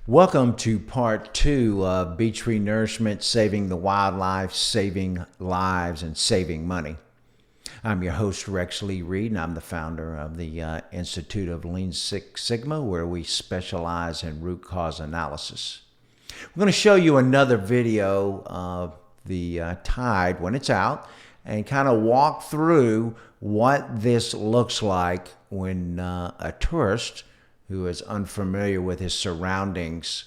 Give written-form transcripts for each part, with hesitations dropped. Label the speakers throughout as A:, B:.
A: Welcome to part 2 of Beach Renourishment, Saving the Wildlife, Saving Lives, and Saving Money. I'm your host, Rex Lee Reed, and I'm the founder of the Institute of Lean Six Sigma, where we specialize in root cause analysis. We're going to show you another video of the tide when it's out and kind of walk through what this looks like when a tourist who is unfamiliar with his surroundings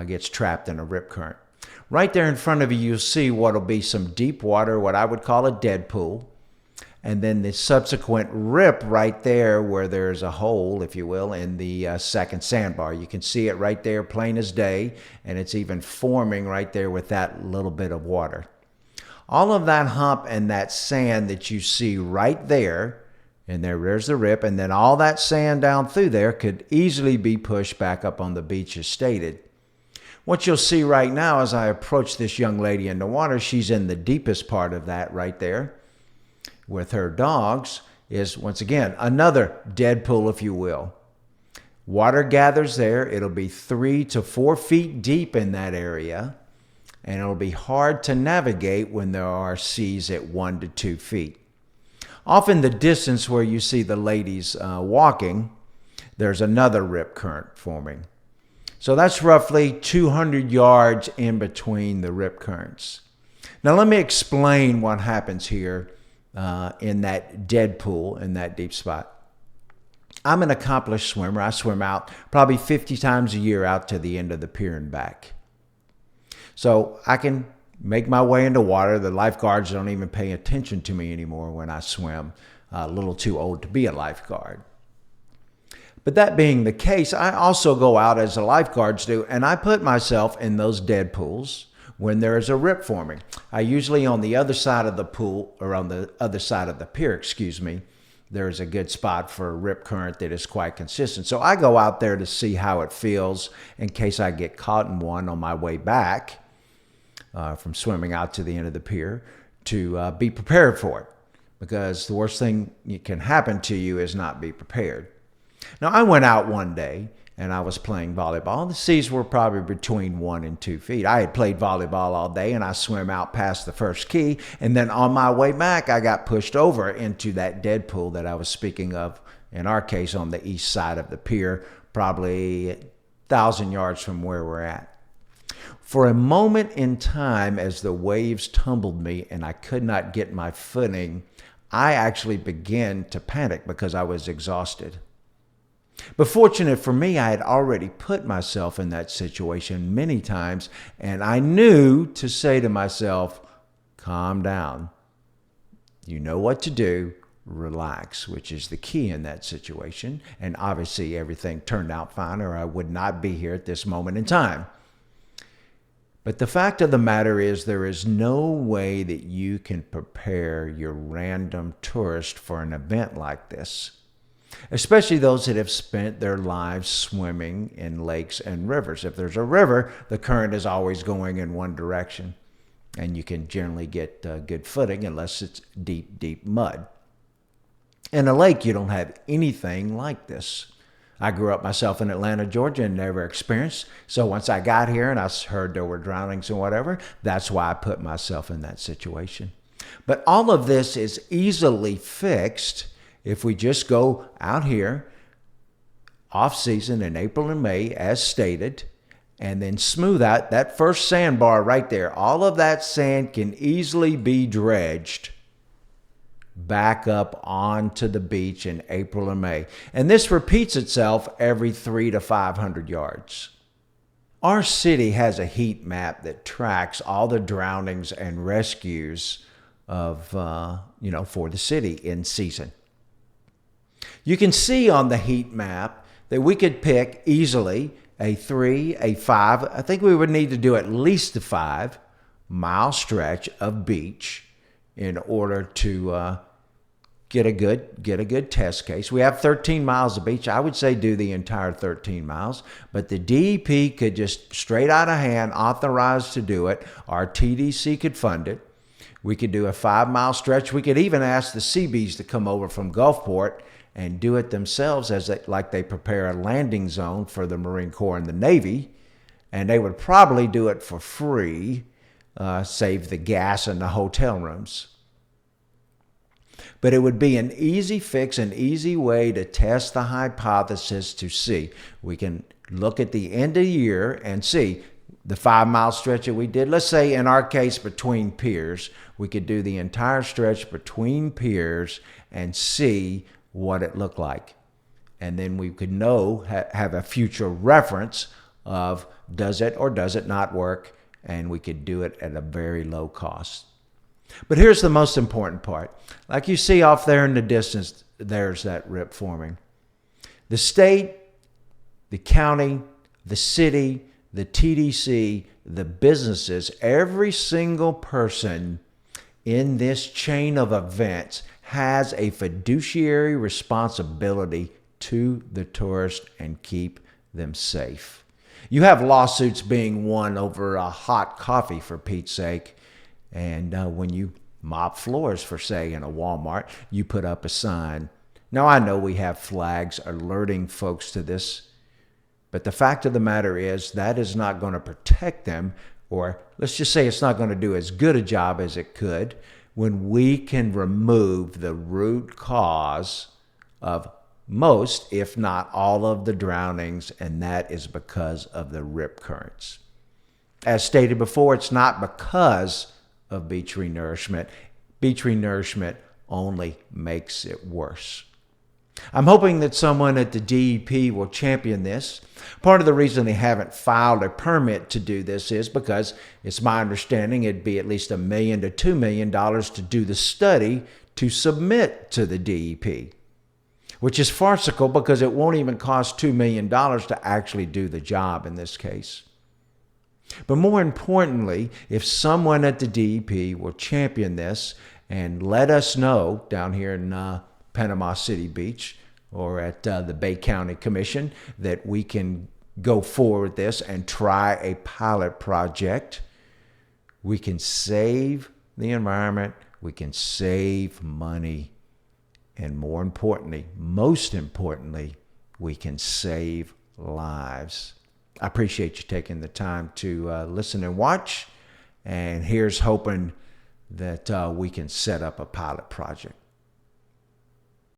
A: gets trapped in a rip current. Right there in front of you, you'll see what will be some deep water, what I would call a dead pool, and then the subsequent rip right there where there's a hole, if you will, in the second sandbar. You can see it right there, plain as day, and it's even forming right there with that little bit of water. All of that hump and that sand that you see right there, and there's the rip, and then all that sand down through there could easily be pushed back up on the beach as stated. What you'll see right now as I approach this young lady in the water, she's in the deepest part of that right there with her dogs, is once again another dead pool, if you will. Water gathers there. It'll be 3 to 4 feet deep in that area, and it'll be hard to navigate when there are seas at 1 to 2 feet. Off in the distance where you see the ladies walking, there's another rip current forming. So that's roughly 200 yards in between the rip currents. Now let me explain what happens here in that dead pool, in that deep spot. I'm an accomplished swimmer. I swim out probably 50 times a year out to the end of the pier and back. So I can make my way into water. The lifeguards don't even pay attention to me anymore when I swim. A little too old to be a lifeguard. But that being the case, I also go out as the lifeguards do, and I put myself in those dead pools when there is a rip forming. I usually on the other side of the pool, or on the other side of the pier, there's a good spot for a rip current that is quite consistent. So I go out there to see how it feels in case I get caught in one on my way back from swimming out to the end of the pier, to be prepared for it, because the worst thing that can happen to you is not be prepared. Now, I went out one day and I was playing volleyball. The seas were probably between 1 and 2 feet. I had played volleyball all day, and I swam out past the first key, and then on my way back I got pushed over into that dead pool that I was speaking of, in our case on the east side of the pier, probably 1,000 yards from where we're at. For a moment in time, as the waves tumbled me and I could not get my footing, I actually began to panic because I was exhausted. But fortunate for me, I had already put myself in that situation many times, and I knew to say to myself, calm down. You know what to do. Relax, which is the key in that situation. And obviously everything turned out fine, or I would not be here at this moment in time. But the fact of the matter is, there is no way that you can prepare your random tourist for an event like this, especially those that have spent their lives swimming in lakes and rivers. If there's a river, the current is always going in one direction, and you can generally get good footing unless it's deep, deep mud. In a lake, you don't have anything like this. I grew up myself in Atlanta, Georgia, and never experienced. So once I got here and I heard there were drownings and whatever, that's why I put myself in that situation. But all of this is easily fixed if we just go out here off season in April and May, as stated, and then smooth out that first sandbar right there. All of that sand can easily be dredged back up onto the beach in April or May. And this repeats itself every 300 to 500 yards. Our city has a heat map that tracks all the drownings and rescues of, for the city in season. You can see on the heat map that we could pick easily a 3, a 5. I think we would need to do at least a 5-mile stretch of beach in order to get a good test case. We have 13 miles of beach. I would say do the entire 13 miles, but the DEP could just straight out of hand authorize to do it. Our TDC could fund it. We could do a 5-mile stretch. We could even ask the Seabees to come over from Gulfport and do it themselves like they prepare a landing zone for the Marine Corps and the Navy, and they would probably do it for free, save the gas and the hotel rooms. But it would be an easy fix, an easy way to test the hypothesis to see. We can look at the end of the year and see the 5-mile stretch that we did. Let's say in our case between piers, we could do the entire stretch between piers and see what it looked like. And then we could have a future reference of does it or does it not work, and we could do it at a very low cost. But here's the most important part. Like you see off there in the distance, there's that rip forming. The state, the county, the city, the TDC, the businesses, every single person in this chain of events has a fiduciary responsibility to the tourist and keep them safe. You have lawsuits being won over a hot coffee, for Pete's sake. And when you mop floors, for say, in a Walmart, you put up a sign. Now, I know we have flags alerting folks to this, but the fact of the matter is that is not going to protect them, or let's just say it's not going to do as good a job as it could when we can remove the root cause of most, if not all, of the drownings, and that is because of the rip currents. As stated before, it's not because of beach renourishment. Beach renourishment only makes it worse. I'm hoping that someone at the DEP will champion this. Part of the reason they haven't filed a permit to do this is because it's my understanding it'd be at least $1 million to $2 million to do the study to submit to the DEP, which is farcical because it won't even cost $2 million to actually do the job in this case. But more importantly, if someone at the DEP will champion this and let us know down here in Panama City Beach or at the Bay County Commission that we can go forward with this and try a pilot project, we can save the environment, we can save money, and more importantly, most importantly, we can save lives. I appreciate you taking the time to listen and watch, and here's hoping that we can set up a pilot project.